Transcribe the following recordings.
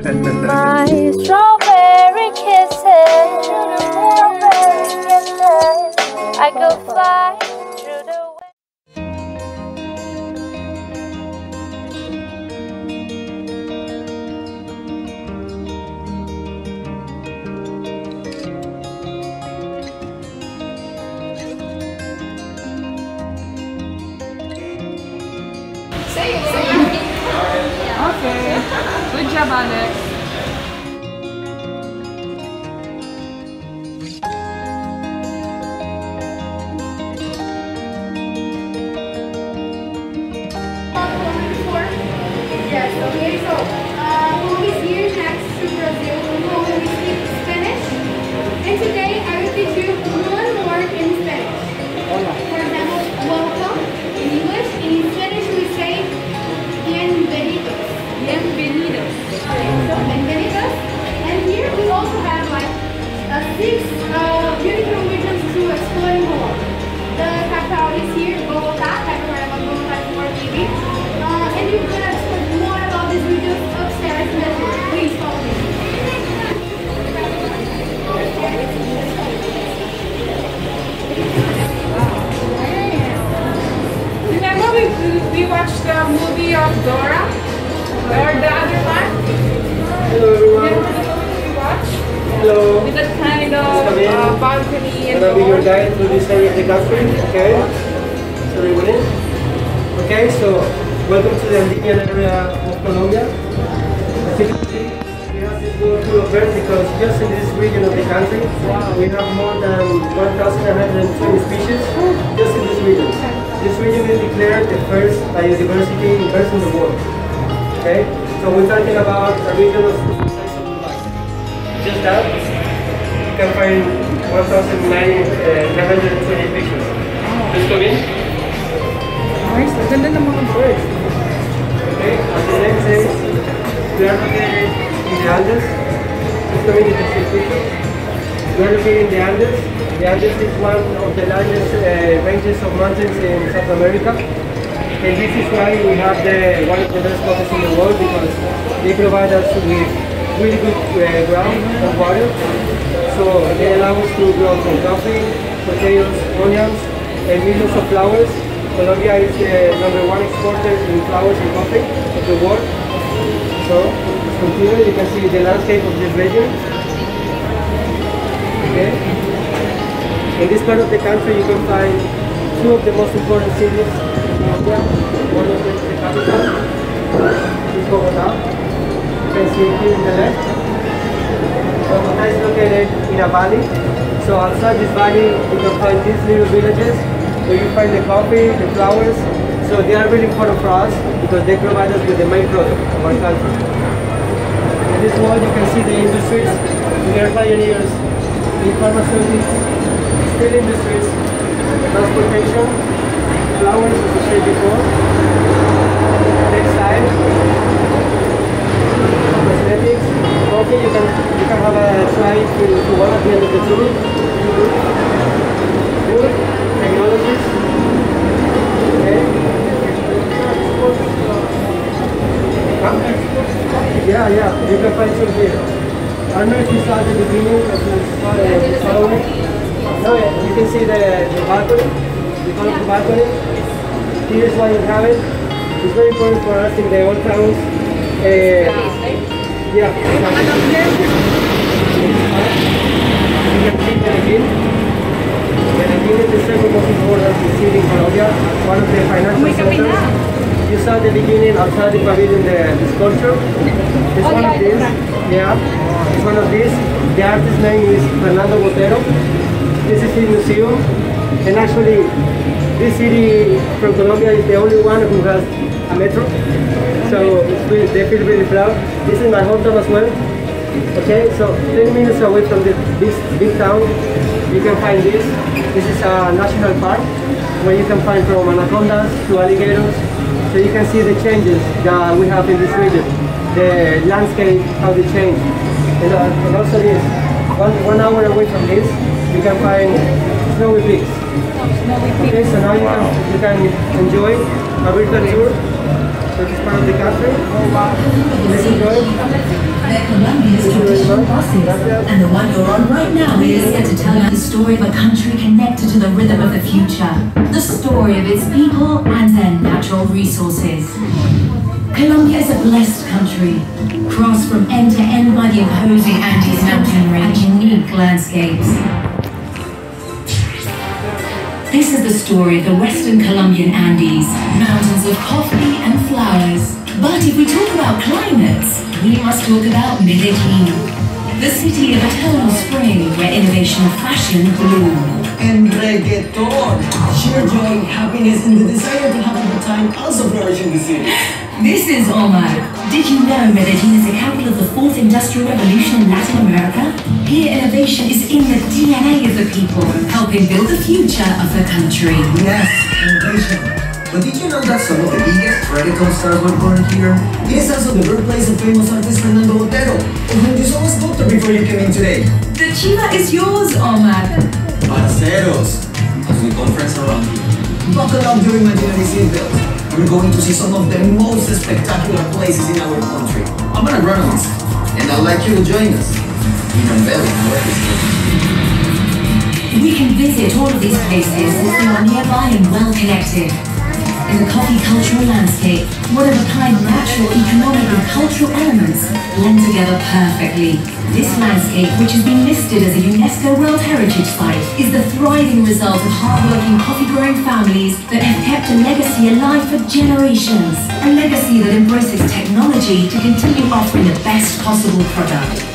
My strawberry kisses, I could fly through the Okay. Good job, Alex. Yes, okay, so Colombia's here next to Brazil. We speak Spanish. And today I will teach you one word in Spanish. For example, welcome in English. In Spanish we say bienvenidos. Bienvenidos. So bienvenidos. And here we also have like 6 beautiful regions to explore in Colombia. The cacao is here, Bogotá. Have you heard about Bogotá before maybe? And you're gonna explore more about these regions upstairs in the tour. Please follow me. Remember we watched the movie of Dora? Or the other one? Hello everyone. Remember the movie we watched? Hello. With that kind of balcony and I'm gonna be your door. guide through this area of the country. Okay. So everyone in. Okay, so welcome to the Andean area of Colombia. As you can see, we have this wonderful event because just in this region of the country, we have more than 1,120 species just in this region. This region is declared the first biodiversity inverse in the world. Okay, so we're talking about a region of the size of Dubai. Just that, you can find 1,920 species. Just come in. Nice. Ang ganda ng mga birds. Okay, and the next is we are located in the Andes. Just come in, you can see pictures. We are located in the Andes. The Andes is one of the largest ranges of mountains in South America. And this is why we have one of the best coffees in the world because they provide us with really good ground and water. So they allow us to grow some coffee, potatoes, onions, and millions of flowers. Colombia is the #1 exporter in flowers and coffee of the world. So let's continue. You can see the landscape of this region. Okay. In this part of the country, you can find 2 of the most important cities in Colombia. One of them is the capital, is Bogotá. You can see it here in the left. Bogotá is located in a valley. So outside this valley, you can find these little villages where you find the coffee, the flowers. So they are really important for us because they provide us with the main product of our country. In this wall, you can see the industries. We are pioneers in pharmaceutics, steel industries, transportation, flowers, as I said before. Next slide. Cosmetics, coffee. You can have a try to one at the end of the tour. Food, technologies. Okay. Yeah. You can find some here. I don't know if you saw the beginning of the following. No, you can see the balcony, the front of the balcony. Here's why you have it. It's very important for us in the old towns. Yeah, exactly. You can see the Medellin. Medellin is the second most important city in Colombia, one of the financial centers. You saw the beginning outside the pavilion, the sculpture. It's one of these. Yeah, it's one of these. The artist's name is Fernando Botero. This is his museum, and actually this city from Colombia is the only one who has a metro, so they feel really proud. This is my hometown as well. Okay, so 10 minutes away from this big town, you can find this. This is a national park where you can find from anacondas to alligators, so you can see the changes that we have in this region, the landscape, how they change, and also this. One hour away from this, you can find snowy peaks. Okay, so now you can enjoy a virtual tour for this part of the country. Let's enjoy. They're Colombia's traditional buses, and the one you're on right now is here to tell you the story of a country connected to the rhythm of the future, the story of its people and their natural resources. Colombia is a blessed country, crossed from end to end by the imposing Andes mountain range and unique landscapes. This is the story of the western Colombian Andes, mountains of coffee and flowers. But if we talk about climates, we must talk about Medellin, the city of eternal spring where innovation and fashion bloom. And reggaeton, sheer joy, happiness, and the desire to have a good time also flourish in the city. This is Omar. Did you know Medellin is the capital of the fourth industrial revolution in Latin America? Here, innovation is in the DNA of the people, helping build the future of the country. Yes, innovation. But did you know that some of the biggest reggaeton stars were born here? It is also the birthplace of famous artist Fernando Botero, whom you saw a sculptor before you came in today. The chiva is yours, Omar. Parceros, as we call friends around here. Buckle up your imaginary seatbelts. We're going to see some of the most spectacular places in our country. I'm an agronomist, and I'd like you to join us in unveiling our history. We can visit all of these places as they are nearby and well connected. In the coffee cultural landscape, one-of-a-kind natural, economic and cultural elements blend together perfectly. This landscape, which has been listed as a UNESCO World Heritage Site, is the thriving result of hard-working coffee-growing families that have kept a legacy alive for generations. A legacy that embraces technology to continue offering the best possible product.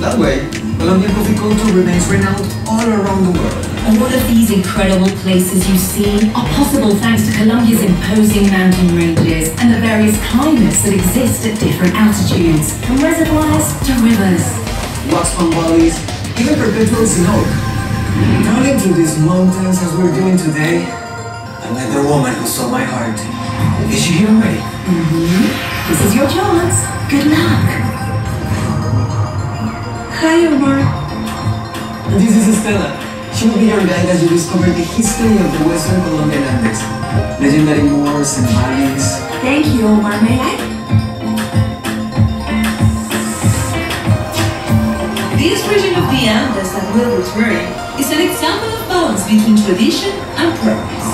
That way, Colombian coffee culture remains renowned all around the world. All of these incredible places you see are possible thanks to Colombia's imposing mountain ranges and the various climates that exist at different altitudes, from reservoirs to rivers. Waxpan valleys, even perpetual snow. Traveling through these mountains as we're doing today, I met the woman who stole my heart. Is she here already? This is your chance. Good luck. Hi, Omar. This is Estela. She will be your guide as you discover the history of the Western Colombian Andes. Legendary moors and valleys. Thank you, Omar. May I? This region of the Andes that we're returning is an example of balance between tradition and progress.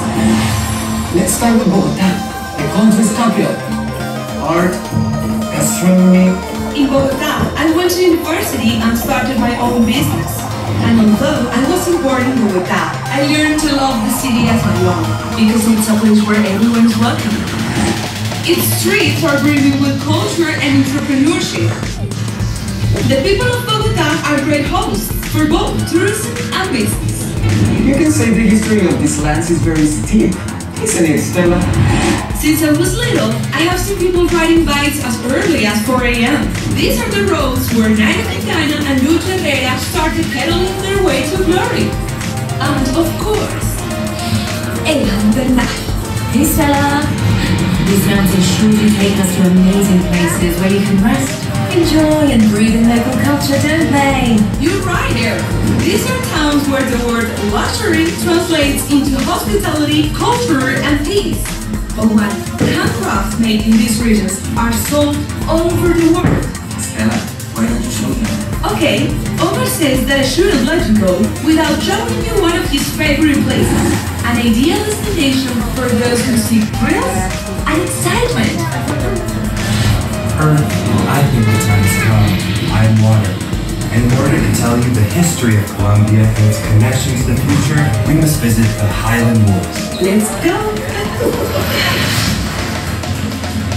Let's start with Bogotá, the country's capital. Art, gastronomy. In Bogotá, I went to university and started my own business. And although I wasn't born in Bogotá, I learned to love the city as my own, because it's a place where everyone is welcome. Its streets are brimming with culture and entrepreneurship. The people of Bogotá are great hosts for both tourism and business. You can say the history of these lands is very steep, isn't it, Stella? Since I was little, I have seen people riding bikes as early as 4 a.m. These are the roads where Nairo Quintana and Lucha Herrera started pedaling their way to glory. And of course, El Bernal. Hey, Stella. These mountains surely take us to amazing places where you can rest, enjoy and breathe in local culture, don't they? You're right, Eric. These are towns where the word luxury translates into hospitality, culture, and peace. But what handcrafts made in these regions are sold all over the world. Stella, why don't you show them? Okay, Omar says that I shouldn't let you go without showing you one of his favorite places. An ideal destination for those who seek thrills and excitement. Earth, I think the time has come. I'm water. And in order to tell you the history of Colombia and its connection to the future, we must visit the Highland Woods. Let's go!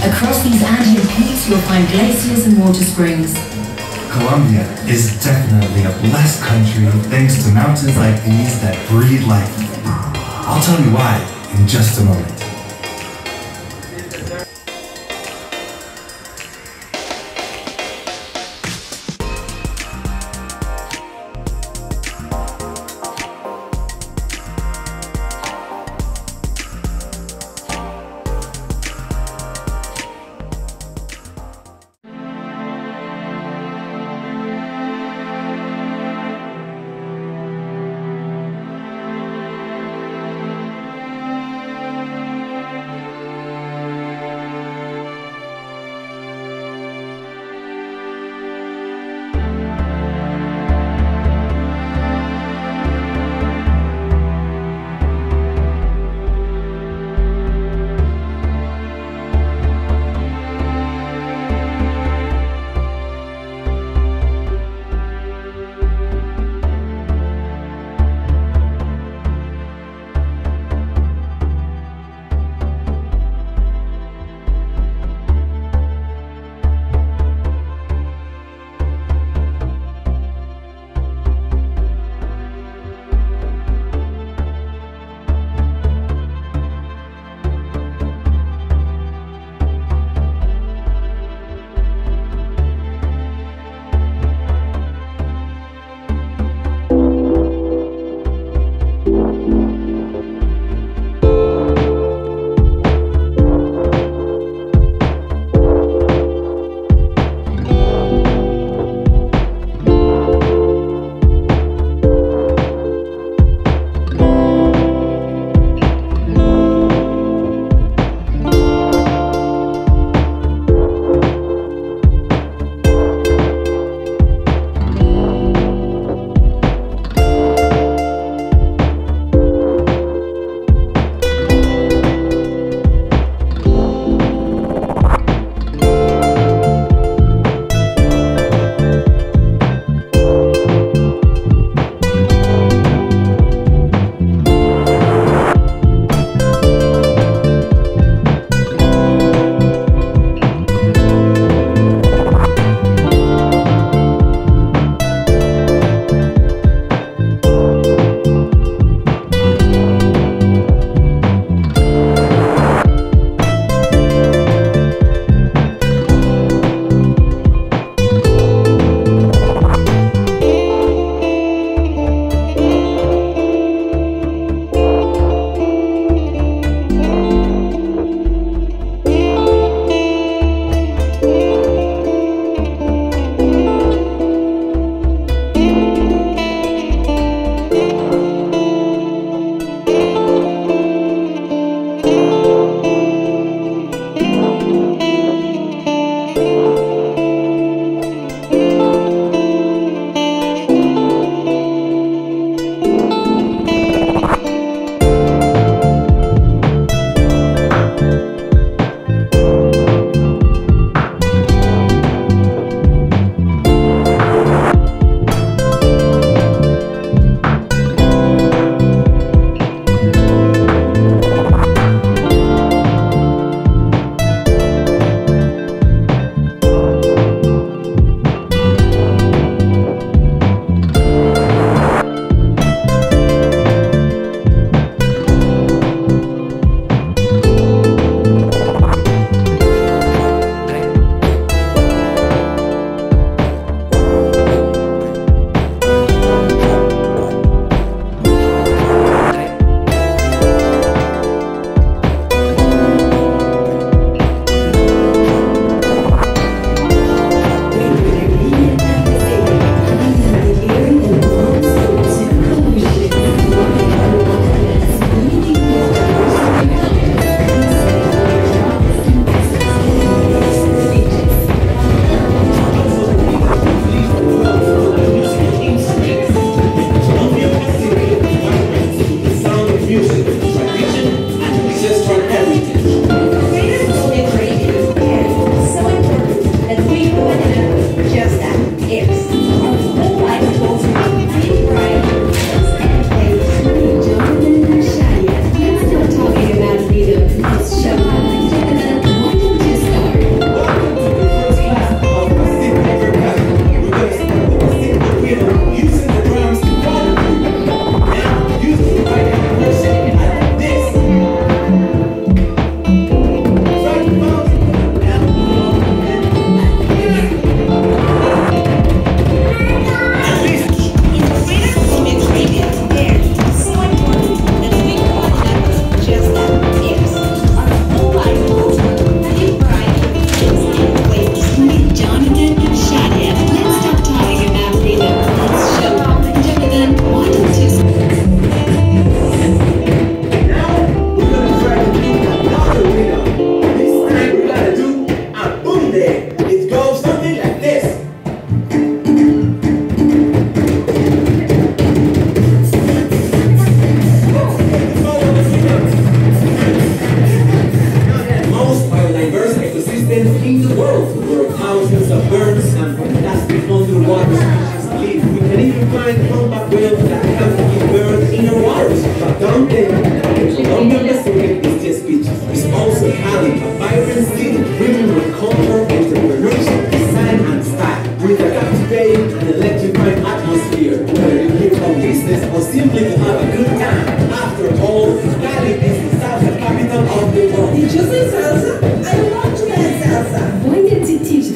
Across these Andean peaks, you'll find glaciers and water springs. Colombia is definitely a blessed country thanks to mountains like these that breathe life. I'll tell you why in just a moment.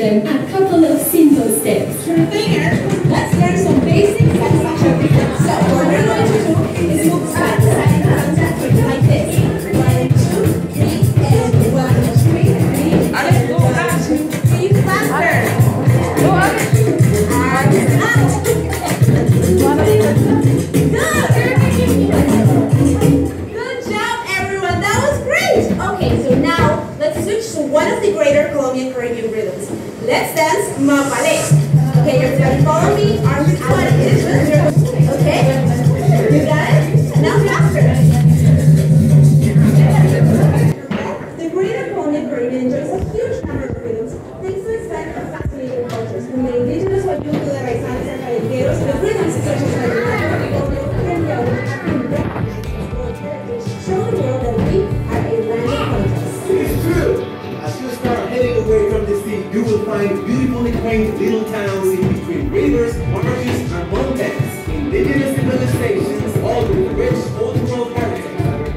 them a couple of simple steps. Sure thing, let's learn some basic satisfaction rhythms. So what we're going to do is move side to side and quick like this. 1, 2, 3, and 1, 2, 3, 3. Alex, go back. Keep faster. Go Alex. Arms out. Good job, everyone. That was great. Okay, so now let's switch to one of the greater Colombian Caribbean rhythms. Let's dance mapale. Okay, everybody follow me. Arms out. Okay, you got it? Now faster. The greater Colombian Caribbean enjoys a huge number of rhythms thanks to its set of fascinating cultures. From the indigenous Guayuco, the Raizanes, and Caballeros, with rhythms such as the show the world that we are a land of contrasts. It's true. As you start heading away from the sea, you will find beautifully quaint little towns in between rivers, marshes, and mountains. Indigenous civilizations, all with rich old world heritage.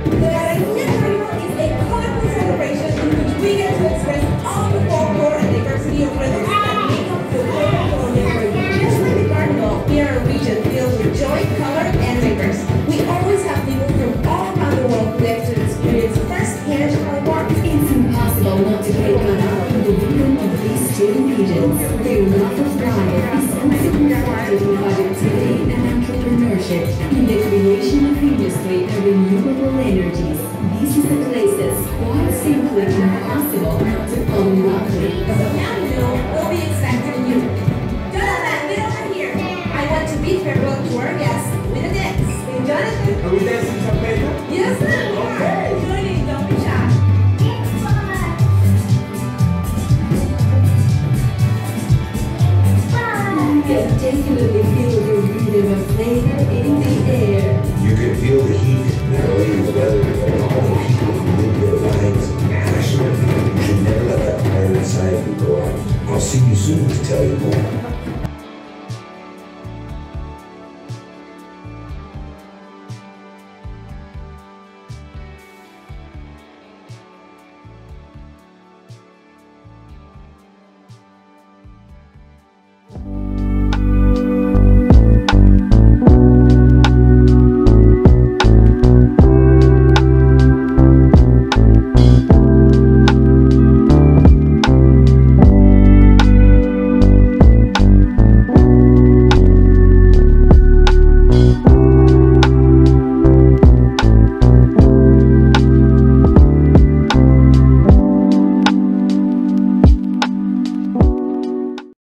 The Barranquilla Carnival is a colorful celebration in which we get to express all the folklore and diversity of rhythms that make up the greater Colombian Caribbean. Just like the carnival, we are a region filled with joy, color, and rivers. We always have people from all around the world who get to experience first-hand how it works. It's impossible not to take on up with the rhythm of these two regions. Their love of life is unsupported with productivity and entrepreneurship in the creation of industry and renewable energies. This is a place that's quite simply impossible not to fall in love with. So now you know we'll be expecting you. Jonathan, get over here. I want to be farewell to our guests with a dance. Hey, Jonathan. Are we dancing champeta? Yes, ma'am. Okay. Join in, don't be shy. You can definitely feel the rhythm of flavor in the air. You can feel the heat, not only the weather, but all the people who live their lives passionately. You should never let that fire inside you go out. I'll see you soon to tell you more.